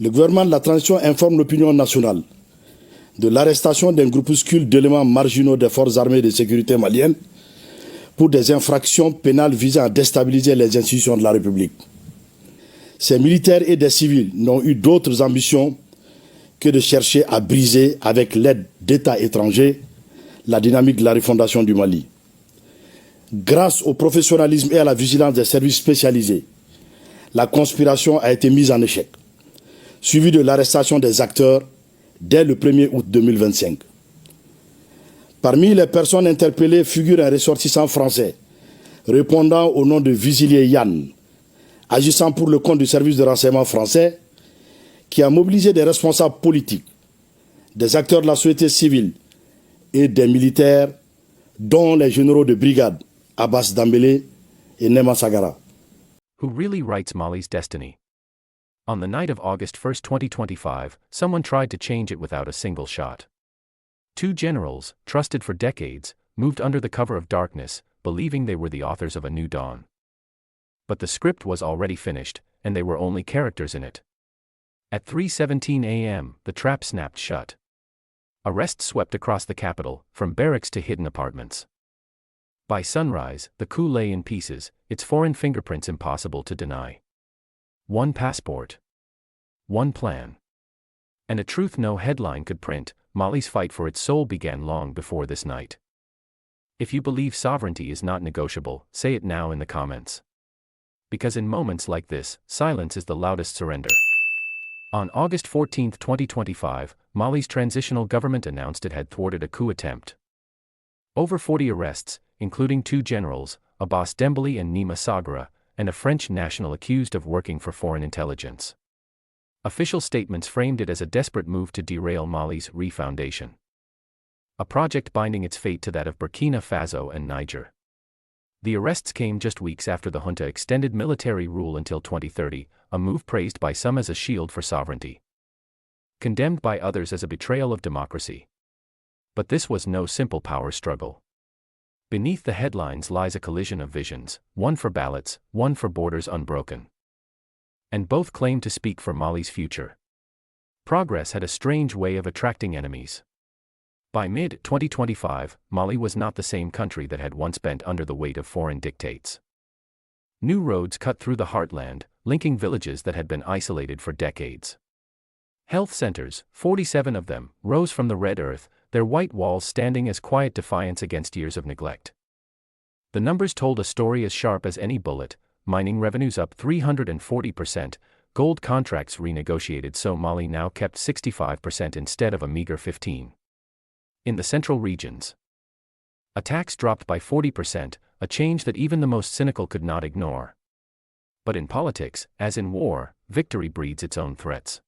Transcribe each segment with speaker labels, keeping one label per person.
Speaker 1: Le gouvernement de la transition informe l'opinion nationale de l'arrestation d'un groupuscule d'éléments marginaux des forces armées de sécurité maliennes pour des infractions pénales visant à déstabiliser les institutions de la République. Ces militaires et des civils n'ont eu d'autres ambitions que de chercher à briser, avec l'aide d'États étrangers, la dynamique de la refondation du Mali. Grâce au professionnalisme et à la vigilance des services spécialisés, la conspiration a été mise en échec, suivie de l'arrestation des acteurs dès le 1er août 2025. Parmi les personnes interpellées figure un ressortissant français répondant au nom de Visilier Yann, agissant pour le compte du service de renseignement français, qui a mobilisé des responsables politiques, des acteurs de la société civile et des militaires, dont les généraux de brigade Abbas Dambélé et Nema Sagara.
Speaker 2: Who really writes Mali's destiny? On the night of August 1, 2025, someone tried to change it without a single shot. Two generals, trusted for decades, moved under the cover of darkness, believing they were the authors of a new dawn. But the script was already finished, and they were only characters in it. At 3:17 a.m., the trap snapped shut. Arrests swept across the capital, from barracks to hidden apartments. By sunrise, the coup lay in pieces, its foreign fingerprints impossible to deny. One passport. One plan. And a truth no headline could print: Mali's fight for its soul began long before this night. If you believe sovereignty is not negotiable, say it now in the comments. Because in moments like this, silence is the loudest surrender. On August 14, 2025, Mali's transitional government announced it had thwarted a coup attempt. Over 40 arrests, including two generals, Abbas Dembélé and Nema Sagara, and a French national accused of working for foreign intelligence. Official statements framed it as a desperate move to derail Mali's refoundation. A project binding its fate to that of Burkina Faso and Niger. The arrests came just weeks after the junta extended military rule until 2030, a move praised by some as a shield for sovereignty, condemned by others as a betrayal of democracy. But this was no simple power struggle. Beneath the headlines lies a collision of visions, one for ballots, one for borders unbroken. And both claim to speak for Mali's future. Progress had a strange way of attracting enemies. By mid-2025, Mali was not the same country that had once bent under the weight of foreign dictates. New roads cut through the heartland, linking villages that had been isolated for decades. Health centers, 47 of them, rose from the red earth, their white walls standing as quiet defiance against years of neglect. The numbers told a story as sharp as any bullet: mining revenues up 340%, gold contracts renegotiated so Mali now kept 65% instead of a meager 15%. In the central regions, attacks dropped by 40%, a change that even the most cynical could not ignore. But in politics, as in war, victory breeds its own threats.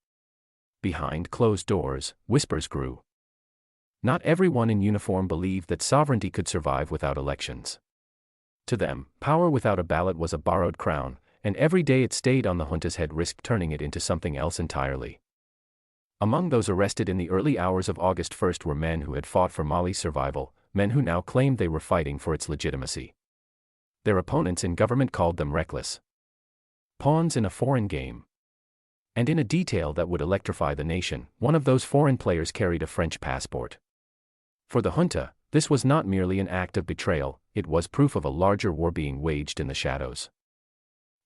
Speaker 2: Behind closed doors, whispers grew. Not everyone in uniform believed that sovereignty could survive without elections. To them, power without a ballot was a borrowed crown, and every day it stayed on the junta's head risked turning it into something else entirely. Among those arrested in the early hours of August 1 were men who had fought for Mali's survival, men who now claimed they were fighting for its legitimacy. Their opponents in government called them reckless pawns in a foreign game. And in a detail that would electrify the nation, one of those foreign players carried a French passport. For the junta, this was not merely an act of betrayal, it was proof of a larger war being waged in the shadows.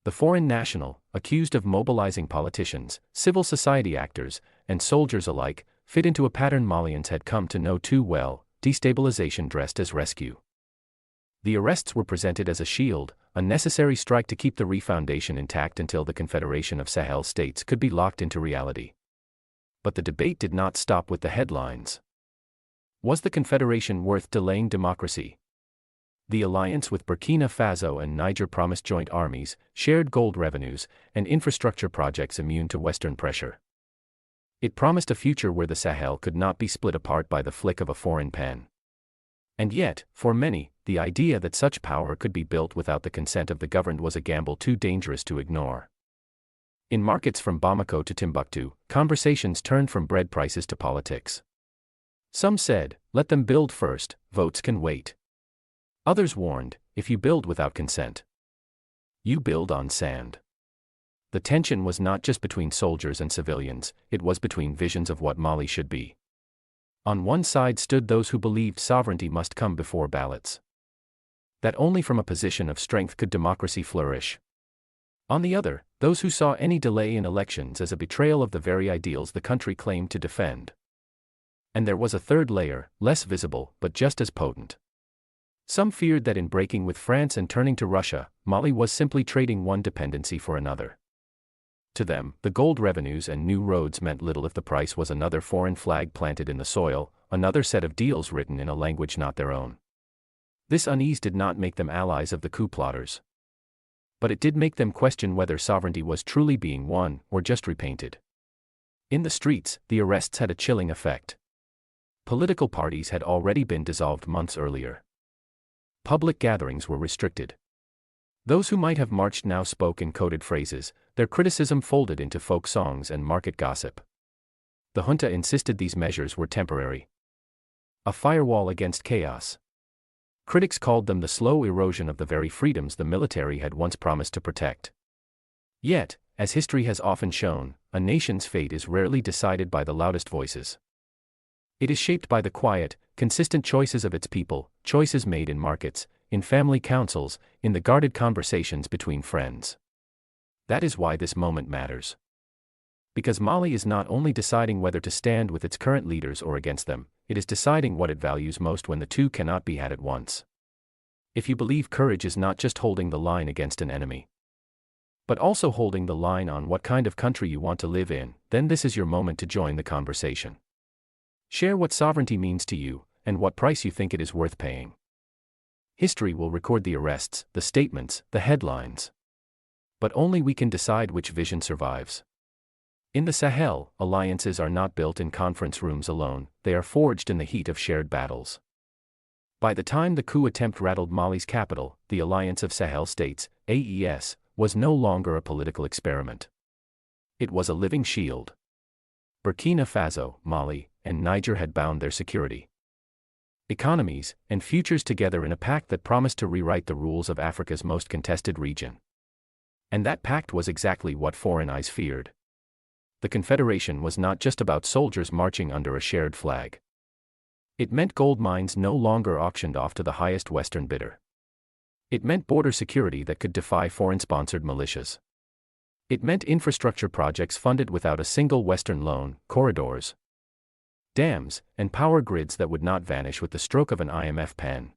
Speaker 2: The foreign national, accused of mobilizing politicians, civil society actors, and soldiers alike, fit into a pattern Malians had come to know too well: destabilization dressed as rescue. The arrests were presented as a shield, a necessary strike to keep the refoundation intact until the Confederation of Sahel States could be locked into reality. But the debate did not stop with the headlines. Was the Confederation worth delaying democracy? The alliance with Burkina Faso and Niger promised joint armies, shared gold revenues, and infrastructure projects immune to Western pressure. It promised a future where the Sahel could not be split apart by the flick of a foreign pen. And yet, for many, the idea that such power could be built without the consent of the governed was a gamble too dangerous to ignore. In markets from Bamako to Timbuktu, conversations turned from bread prices to politics. Some said, let them build first, votes can wait. Others warned, if you build without consent, you build on sand. The tension was not just between soldiers and civilians, it was between visions of what Mali should be. On one side stood those who believed sovereignty must come before ballots. That only from a position of strength could democracy flourish. On the other, those who saw any delay in elections as a betrayal of the very ideals the country claimed to defend. And there was a third layer, less visible, but just as potent. Some feared that in breaking with France and turning to Russia, Mali was simply trading one dependency for another. To them, the gold revenues and new roads meant little if the price was another foreign flag planted in the soil, another set of deals written in a language not their own. This unease did not make them allies of the coup plotters. But it did make them question whether sovereignty was truly being won or just repainted. In the streets, the arrests had a chilling effect. Political parties had already been dissolved months earlier. Public gatherings were restricted. Those who might have marched now spoke in coded phrases, their criticism folded into folk songs and market gossip. The junta insisted these measures were temporary. A firewall against chaos. Critics called them the slow erosion of the very freedoms the military had once promised to protect. Yet, as history has often shown, a nation's fate is rarely decided by the loudest voices. It is shaped by the quiet, consistent choices of its people, choices made in markets, in family councils, in the guarded conversations between friends. That is why this moment matters. Because Mali is not only deciding whether to stand with its current leaders or against them, it is deciding what it values most when the two cannot be had at once. If you believe courage is not just holding the line against an enemy, but also holding the line on what kind of country you want to live in, then this is your moment to join the conversation. Share what sovereignty means to you, and what price you think it is worth paying. History will record the arrests, the statements, the headlines. But only we can decide which vision survives. In the Sahel, alliances are not built in conference rooms alone, they are forged in the heat of shared battles. By the time the coup attempt rattled Mali's capital, the Alliance of Sahel States, AES, was no longer a political experiment. It was a living shield. Burkina Faso, Mali, and Niger had bound their security, economies, and futures together in a pact that promised to rewrite the rules of Africa's most contested region. And that pact was exactly what foreign eyes feared. The Confederation was not just about soldiers marching under a shared flag. It meant gold mines no longer auctioned off to the highest Western bidder. It meant border security that could defy foreign-sponsored militias. It meant infrastructure projects funded without a single Western loan, corridors, dams, and power grids that would not vanish with the stroke of an IMF pen.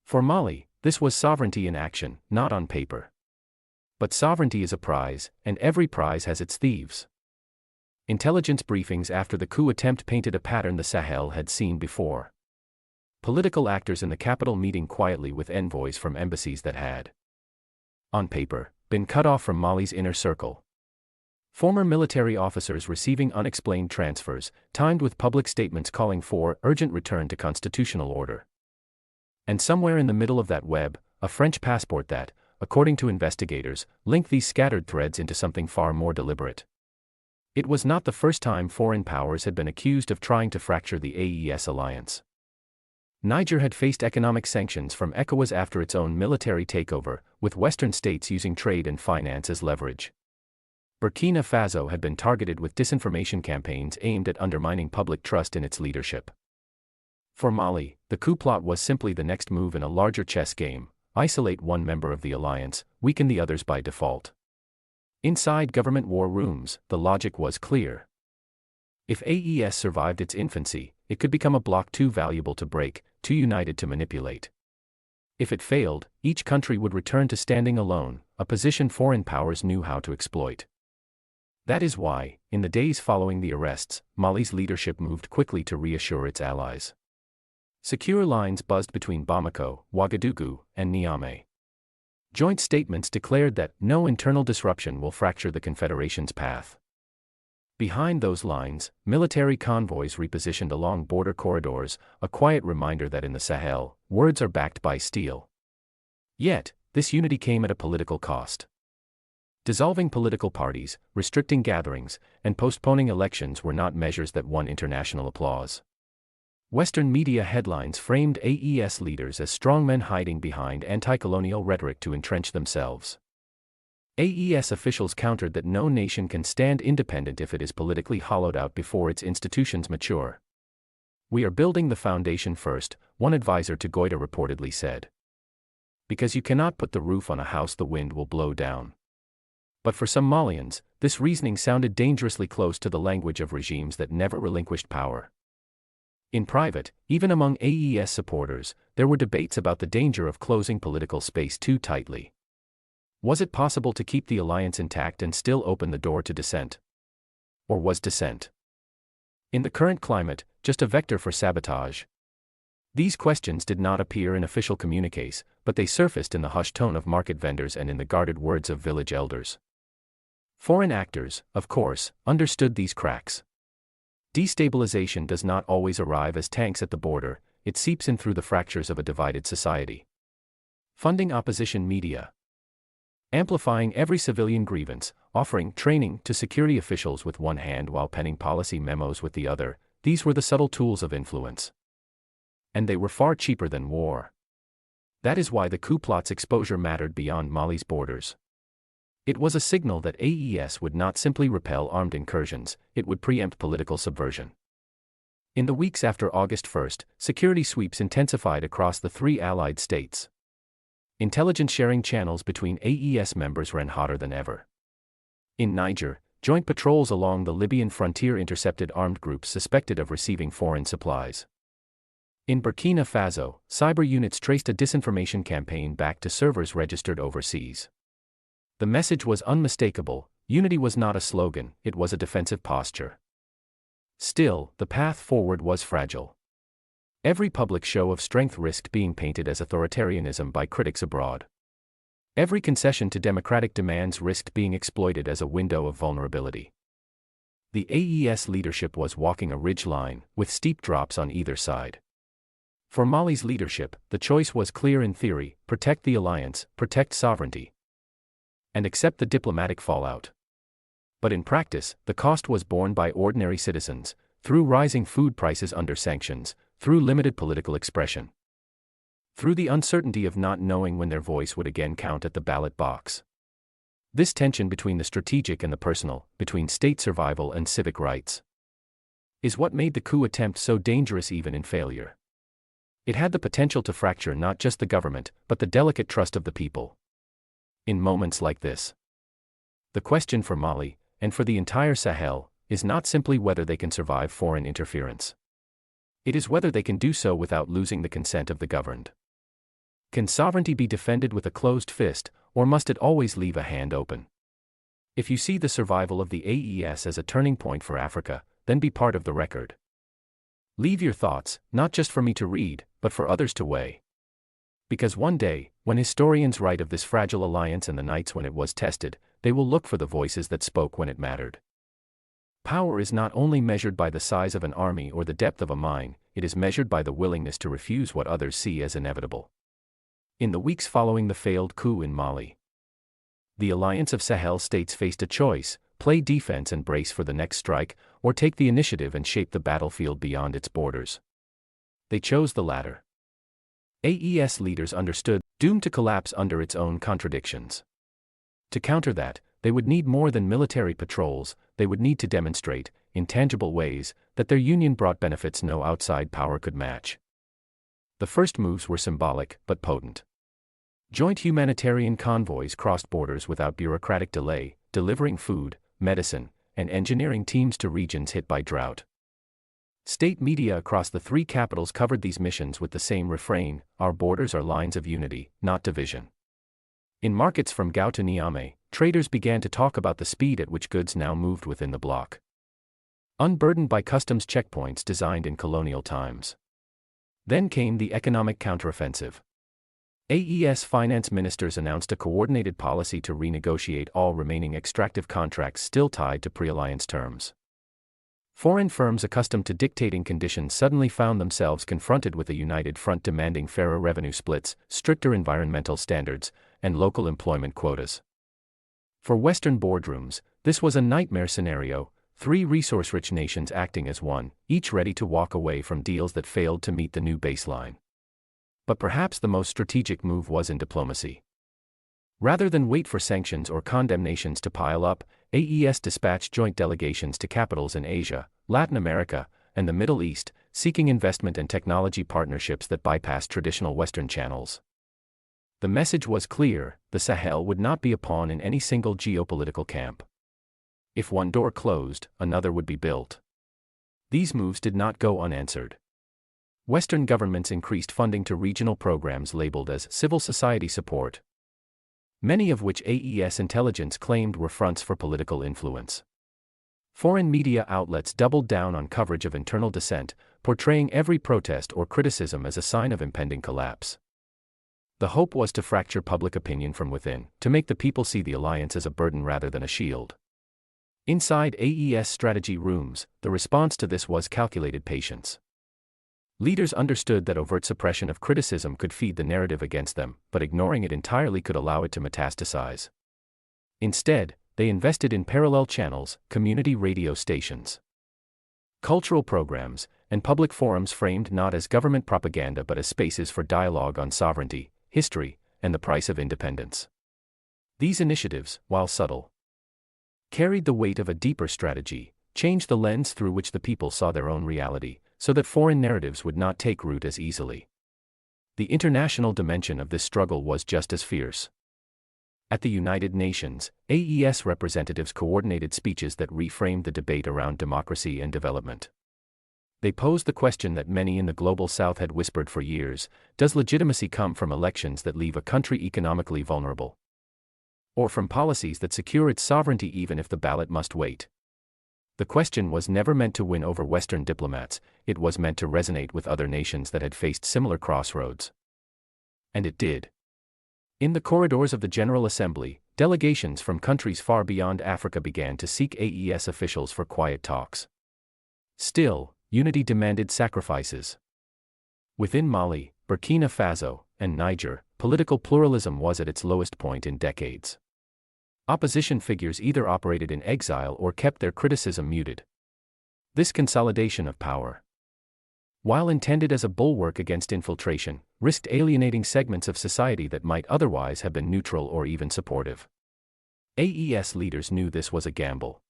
Speaker 2: For Mali, this was sovereignty in action, not on paper. But sovereignty is a prize, and every prize has its thieves. Intelligence briefings after the coup attempt painted a pattern the Sahel had seen before. Political actors in the capital meeting quietly with envoys from embassies that had, on paper, been cut off from Mali's inner circle. Former military officers receiving unexplained transfers, timed with public statements calling for urgent return to constitutional order. And somewhere in the middle of that web, a French passport that, according to investigators, linked these scattered threads into something far more deliberate. It was not the first time foreign powers had been accused of trying to fracture the AES alliance. Niger had faced economic sanctions from ECOWAS after its own military takeover, with Western states using trade and finance as leverage. Burkina Faso had been targeted with disinformation campaigns aimed at undermining public trust in its leadership. For Mali, the coup plot was simply the next move in a larger chess game: isolate one member of the alliance, weaken the others by default. Inside government war rooms, the logic was clear. If AES survived its infancy, it could become a bloc too valuable to break, too united to manipulate. If it failed, each country would return to standing alone, a position foreign powers knew how to exploit. That is why, in the days following the arrests, Mali's leadership moved quickly to reassure its allies. Secure lines buzzed between Bamako, Ouagadougou, and Niamey. Joint statements declared that no internal disruption will fracture the Confederation's path. Behind those lines, military convoys repositioned along border corridors, a quiet reminder that in the Sahel, words are backed by steel. Yet, this unity came at a political cost. Dissolving political parties, restricting gatherings, and postponing elections were not measures that won international applause. Western media headlines framed AES leaders as strongmen hiding behind anti-colonial rhetoric to entrench themselves. AES officials countered that no nation can stand independent if it is politically hollowed out before its institutions mature. "We are building the foundation first," one advisor to Goita reportedly said. "Because you cannot put the roof on a house the wind will blow down." But for some Malians, this reasoning sounded dangerously close to the language of regimes that never relinquished power. In private, even among AES supporters, there were debates about the danger of closing political space too tightly. Was it possible to keep the alliance intact and still open the door to dissent? Or was dissent, in the current climate, just a vector for sabotage? These questions did not appear in official communiques, but they surfaced in the hushed tone of market vendors and in the guarded words of village elders. Foreign actors, of course, understood these cracks. Destabilization does not always arrive as tanks at the border, it seeps in through the fractures of a divided society. Funding opposition media, amplifying every civilian grievance, offering training to security officials with one hand while penning policy memos with the other, these were the subtle tools of influence. And they were far cheaper than war. That is why the coup plot's exposure mattered beyond Mali's borders. It was a signal that AES would not simply repel armed incursions, it would preempt political subversion. In the weeks after August 1, security sweeps intensified across the three allied states. Intelligence sharing channels between AES members ran hotter than ever. In Niger, joint patrols along the Libyan frontier intercepted armed groups suspected of receiving foreign supplies. In Burkina Faso, cyber units traced a disinformation campaign back to servers registered overseas. The message was unmistakable: unity was not a slogan, it was a defensive posture. Still, the path forward was fragile. Every public show of strength risked being painted as authoritarianism by critics abroad. Every concession to democratic demands risked being exploited as a window of vulnerability. The AES leadership was walking a ridge line, with steep drops on either side. For Mali's leadership, the choice was clear in theory: protect the alliance, protect sovereignty, and accept the diplomatic fallout. But in practice, the cost was borne by ordinary citizens, through rising food prices under sanctions, through limited political expression, through the uncertainty of not knowing when their voice would again count at the ballot box. This tension between the strategic and the personal, between state survival and civic rights, is what made the coup attempt so dangerous even in failure. It had the potential to fracture not just the government, but the delicate trust of the people. In moments like this, the question for Mali, and for the entire Sahel, is not simply whether they can survive foreign interference. It is whether they can do so without losing the consent of the governed. Can sovereignty be defended with a closed fist, or must it always leave a hand open? If you see the survival of the AES as a turning point for Africa, then be part of the record. Leave your thoughts, not just for me to read, but for others to weigh. Because one day, when historians write of this fragile alliance and the nights when it was tested, they will look for the voices that spoke when it mattered. Power is not only measured by the size of an army or the depth of a mine, it is measured by the willingness to refuse what others see as inevitable. In the weeks following the failed coup in Mali, the Alliance of Sahel States faced a choice: play defense and brace for the next strike, or take the initiative and shape the battlefield beyond its borders. They chose the latter. AES leaders understood, doomed to collapse under its own contradictions. To counter that, they would need more than military patrols, they would need to demonstrate, in tangible ways, that their union brought benefits no outside power could match. The first moves were symbolic, but potent. Joint humanitarian convoys crossed borders without bureaucratic delay, delivering food, medicine, and engineering teams to regions hit by drought. State media across the three capitals covered these missions with the same refrain: our borders are lines of unity, not division. In markets from Gao to Niamey, traders began to talk about the speed at which goods now moved within the bloc, unburdened by customs checkpoints designed in colonial times. Then came the economic counteroffensive. AES finance ministers announced a coordinated policy to renegotiate all remaining extractive contracts still tied to pre-alliance terms. Foreign firms accustomed to dictating conditions suddenly found themselves confronted with a united front demanding fairer revenue splits, stricter environmental standards, and local employment quotas. For Western boardrooms, this was a nightmare scenario: three resource-rich nations acting as one, each ready to walk away from deals that failed to meet the new baseline. But perhaps the most strategic move was in diplomacy. Rather than wait for sanctions or condemnations to pile up, AES dispatched joint delegations to capitals in Asia, Latin America, and the Middle East, seeking investment and technology partnerships that bypassed traditional Western channels. The message was clear: the Sahel would not be a pawn in any single geopolitical camp. If one door closed, another would be built. These moves did not go unanswered. Western governments increased funding to regional programs labeled as civil society support, many of which AES intelligence claimed were fronts for political influence. Foreign media outlets doubled down on coverage of internal dissent, portraying every protest or criticism as a sign of impending collapse. The hope was to fracture public opinion from within, to make the people see the alliance as a burden rather than a shield. Inside AES strategy rooms, the response to this was calculated patience. Leaders understood that overt suppression of criticism could feed the narrative against them, but ignoring it entirely could allow it to metastasize. Instead, they invested in parallel channels, community radio stations, cultural programs, and public forums framed not as government propaganda but as spaces for dialogue on sovereignty, history, and the price of independence. These initiatives, while subtle, carried the weight of a deeper strategy, changed the lens through which the people saw their own reality, so that foreign narratives would not take root as easily. The international dimension of this struggle was just as fierce. At the United Nations, AES representatives coordinated speeches that reframed the debate around democracy and development. They posed the question that many in the global South had whispered for years: does legitimacy come from elections that leave a country economically vulnerable, or from policies that secure its sovereignty even if the ballot must wait? The question was never meant to win over Western diplomats, it was meant to resonate with other nations that had faced similar crossroads. And it did. In the corridors of the General Assembly, delegations from countries far beyond Africa began to seek AES officials for quiet talks. Still, unity demanded sacrifices. Within Mali, Burkina Faso, and Niger, political pluralism was at its lowest point in decades. Opposition figures either operated in exile or kept their criticism muted. This consolidation of power, while intended as a bulwark against infiltration, risked alienating segments of society that might otherwise have been neutral or even supportive. AES leaders knew this was a gamble.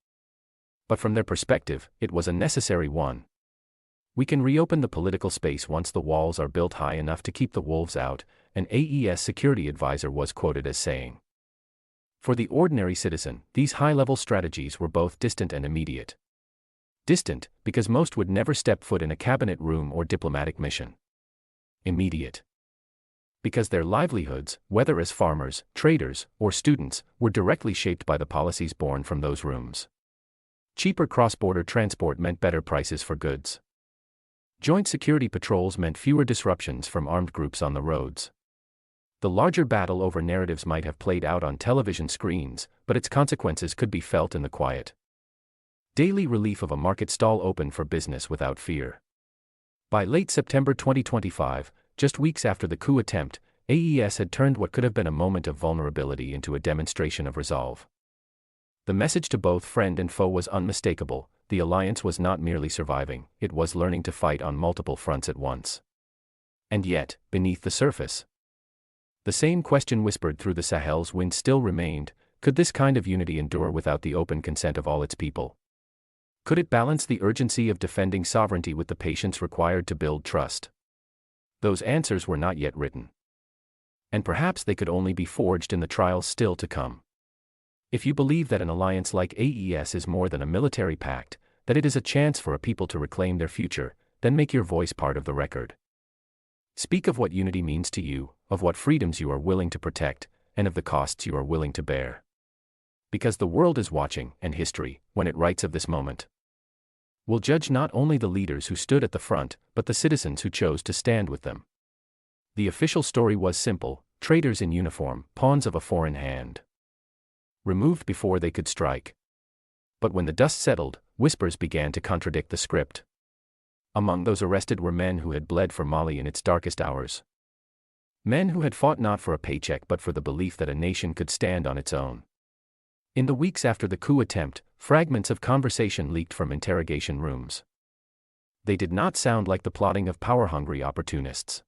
Speaker 2: But from their perspective, it was a necessary one. We can reopen the political space once the walls are built high enough to keep the wolves out, an AES security advisor was quoted as saying. For the ordinary citizen, these high-level strategies were both distant and immediate. Distant, because most would never step foot in a cabinet room or diplomatic mission. Immediate, because their livelihoods, whether as farmers, traders, or students, were directly shaped by the policies born from those rooms. Cheaper cross-border transport meant better prices for goods. Joint security patrols meant fewer disruptions from armed groups on the roads. The larger battle over narratives might have played out on television screens, but its consequences could be felt in the quiet daily relief of a market stall open for business without fear. By late September 2025, just weeks after the coup attempt, AES had turned what could have been a moment of vulnerability into a demonstration of resolve. The message to both friend and foe was unmistakable: the alliance was not merely surviving, it was learning to fight on multiple fronts at once. And yet, beneath the surface, the same question whispered through the Sahel's wind still remained: could this kind of unity endure without the open consent of all its people? Could it balance the urgency of defending sovereignty with the patience required to build trust? Those answers were not yet written. And perhaps they could only be forged in the trials still to come. If you believe that an alliance like AES is more than a military pact, that it is a chance for a people to reclaim their future, then make your voice part of the record. Speak of what unity means to you, of what freedoms you are willing to protect, and of the costs you are willing to bear. Because the world is watching, and history, when it writes of this moment, will judge not only the leaders who stood at the front, but the citizens who chose to stand with them. The official story was simple: traitors in uniform, pawns of a foreign hand, removed before they could strike. But when the dust settled, whispers began to contradict the script. Among those arrested were men who had bled for Mali in its darkest hours. Men who had fought not for a paycheck but for the belief that a nation could stand on its own. In the weeks after the coup attempt, fragments of conversation leaked from interrogation rooms. They did not sound like the plotting of power-hungry opportunists.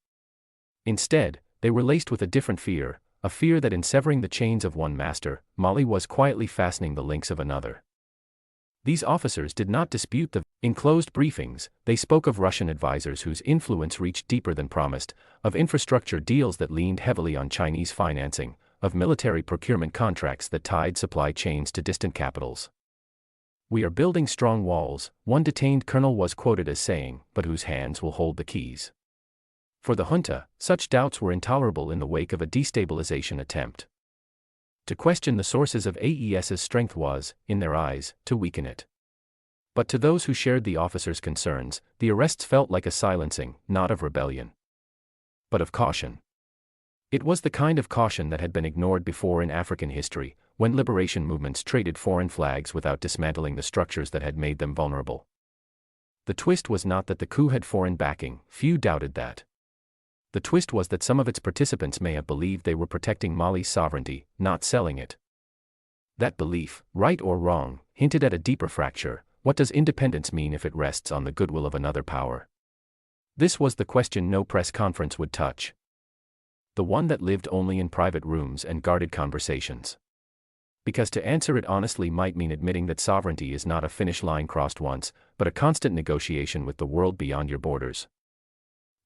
Speaker 2: Instead, they were laced with a different fear, a fear that in severing the chains of one master, Mali was quietly fastening the links of another. These officers did not dispute the in closed briefings. They spoke of Russian advisors whose influence reached deeper than promised, of infrastructure deals that leaned heavily on Chinese financing, of military procurement contracts that tied supply chains to distant capitals. "We are building strong walls," one detained colonel was quoted as saying, "but whose hands will hold the keys?" For the junta, such doubts were intolerable in the wake of a destabilization attempt. To question the sources of AES's strength was, in their eyes, to weaken it. But to those who shared the officers' concerns, the arrests felt like a silencing, not of rebellion, but of caution. It was the kind of caution that had been ignored before in African history, when liberation movements traded foreign flags without dismantling the structures that had made them vulnerable. The twist was not that the coup had foreign backing, few doubted that. The twist was that some of its participants may have believed they were protecting Mali's sovereignty, not selling it. That belief, right or wrong, hinted at a deeper fracture. What does independence mean if it rests on the goodwill of another power? This was the question no press conference would touch. The one that lived only in private rooms and guarded conversations. Because to answer it honestly might mean admitting that sovereignty is not a finish line crossed once, but a constant negotiation with the world beyond your borders.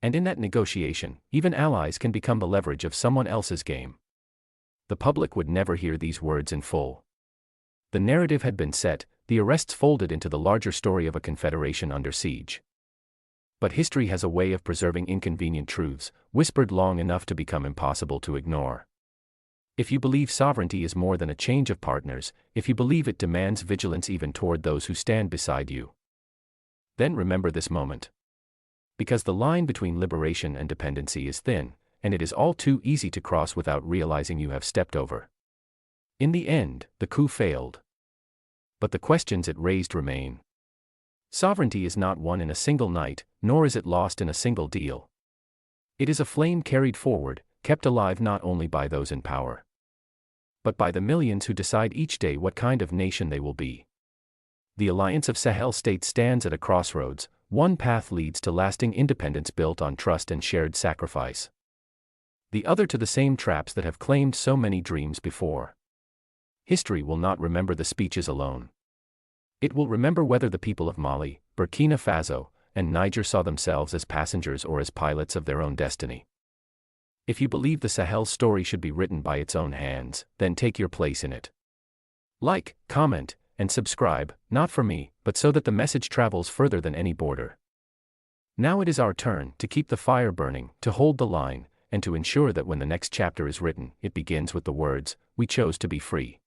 Speaker 2: And in that negotiation, even allies can become the leverage of someone else's game. The public would never hear these words in full. The narrative had been set, the arrests folded into the larger story of a confederation under siege. But history has a way of preserving inconvenient truths, whispered long enough to become impossible to ignore. If you believe sovereignty is more than a change of partners, if you believe it demands vigilance even toward those who stand beside you, then remember this moment. Because the line between liberation and dependency is thin, and it is all too easy to cross without realizing you have stepped over. In the end, the coup failed. But the questions it raised remain. Sovereignty is not won in a single night, nor is it lost in a single deal. It is a flame carried forward, kept alive not only by those in power, but by the millions who decide each day what kind of nation they will be. The Alliance of Sahel States stands at a crossroads. One path leads to lasting independence built on trust and shared sacrifice. The other to the same traps that have claimed so many dreams before. History will not remember the speeches alone. It will remember whether the people of Mali, Burkina Faso, and Niger saw themselves as passengers or as pilots of their own destiny. If you believe the Sahel story should be written by its own hands, then take your place in it. Like, comment, and subscribe, not for me, but so that the message travels further than any border. Now it is our turn to keep the fire burning, to hold the line, and to ensure that when the next chapter is written, it begins with the words, "We chose to be free."